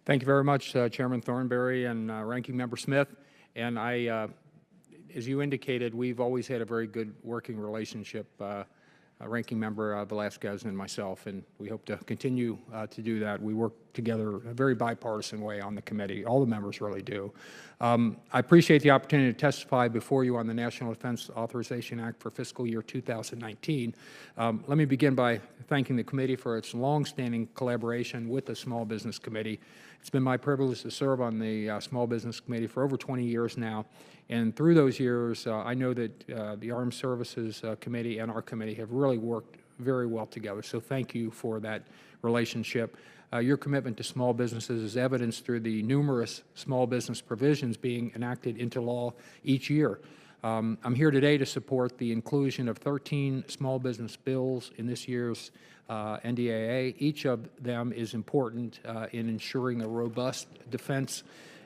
Thank you very much, Chairman Thornberry and Ranking Member Smith. And as you indicated, we've always had a very good working relationship, Ranking Member Velasquez and myself, and we hope to continue to do that. We work together in a very bipartisan way on the committee. All the members really do. I appreciate the opportunity to testify before you on the National Defense Authorization Act for fiscal year 2019. Let me begin by thanking the committee for its longstanding collaboration with the Small Business Committee. It's been my privilege to serve on the Small Business Committee for over 20 years now, and through those years, I know that the Armed Services Committee and our committee have really worked very well together, so thank you for that relationship. Your commitment to small businesses is evidenced through the numerous small business provisions being enacted into law each year. I'm here today to support the inclusion of 13 small business bills in this year's NDAA. Each of them is important in ensuring a robust defense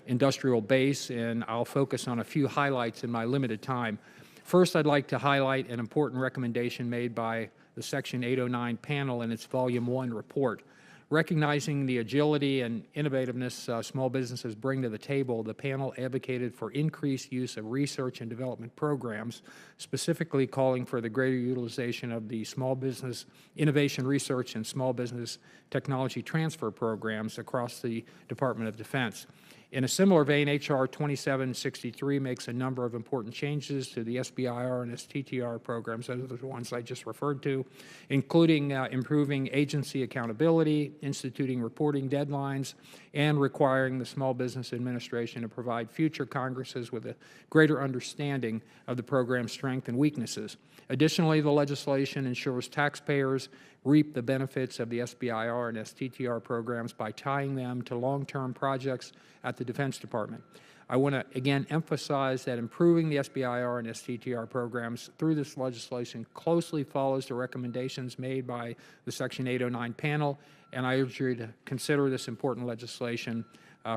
industrial base, and I'll focus on a few highlights in my limited time. First, I'd like to highlight an important recommendation made by the Section 809 panel in its Volume 1 report. Recognizing the agility and innovativeness small businesses bring to the table, the panel advocated for increased use of research and development programs, specifically calling for the greater utilization of the Small Business Innovation Research and Small Business Technology Transfer programs across the Department of Defense. In a similar vein, H.R. 2763 makes a number of important changes to the SBIR and STTR programs, those are the ones I just referred to, including improving agency accountability, instituting reporting deadlines, and requiring the Small Business Administration to provide future Congresses with a greater understanding of the program's strengths and weaknesses. Additionally, the legislation ensures taxpayers reap the benefits of the SBIR and STTR programs by tying them to long-term projects at the Defense Department. I want to again emphasize that improving the SBIR and STTR programs through this legislation closely follows the recommendations made by the Section 809 panel, and I urge you to consider this important legislation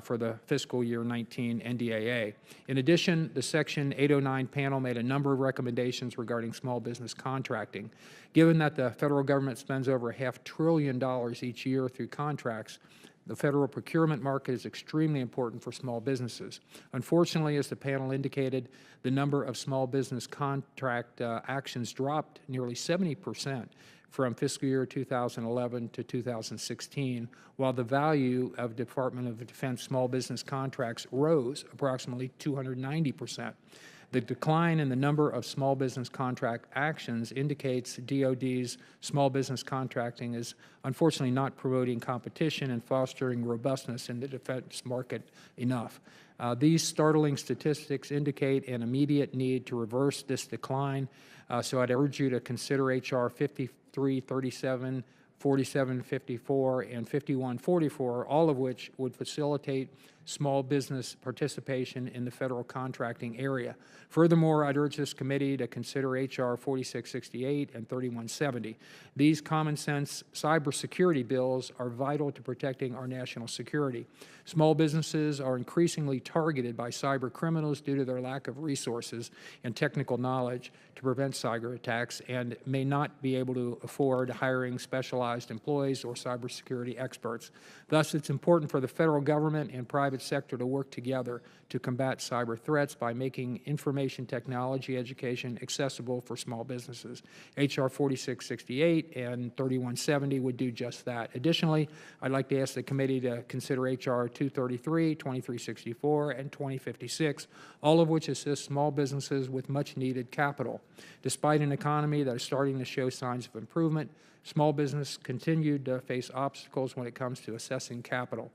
for the fiscal year 19 NDAA. In addition, the Section 809 panel made a number of recommendations regarding small business contracting. Given that the federal government spends over $500 billion each year through contracts, the federal procurement market is extremely important for small businesses. Unfortunately, as the panel indicated, the number of small business contract actions dropped nearly 70% from fiscal year 2011 to 2016, while the value of Department of Defense small business contracts rose approximately 290%. The decline in the number of small business contract actions indicates DoD's small business contracting is unfortunately not promoting competition and fostering robustness in the defense market enough. These startling statistics indicate an immediate need to reverse this decline, so I'd urge you to consider H.R. 5337, 4754, and 5144, all of which would facilitate small business participation in the federal contracting area. Furthermore, I'd urge this committee to consider H.R. 4668 and 3170. These common sense cybersecurity bills are vital to protecting our national security. Small businesses are increasingly targeted by cyber criminals due to their lack of resources and technical knowledge to prevent cyber attacks, and may not be able to afford hiring specialized employees or cybersecurity experts. Thus, it's important for the federal government and private sector to work together to combat cyber threats by making information technology education accessible for small businesses. H.R. 4668 and 3170 would do just that. Additionally, I'd like to ask the committee to consider H.R. 233, 2364, and 2056, all of which assist small businesses with much-needed capital. Despite an economy that is starting to show signs of improvement, small business continued to face obstacles when it comes to assessing capital.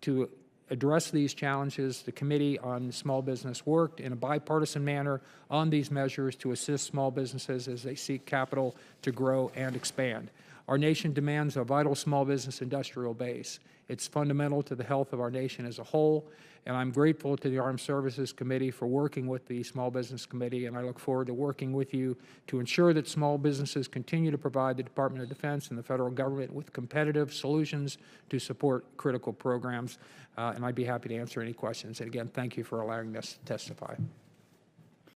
To address these challenges, the Committee on Small Business worked in a bipartisan manner on these measures to assist small businesses as they seek capital to grow and expand. Our nation demands a vital small business industrial base. It's fundamental to the health of our nation as a whole, and I'm grateful to the Armed Services Committee for working with the Small Business Committee, and I look forward to working with you to ensure that small businesses continue to provide the Department of Defense and the federal government with competitive solutions to support critical programs, and I'd be happy to answer any questions. And again, thank you for allowing us to testify.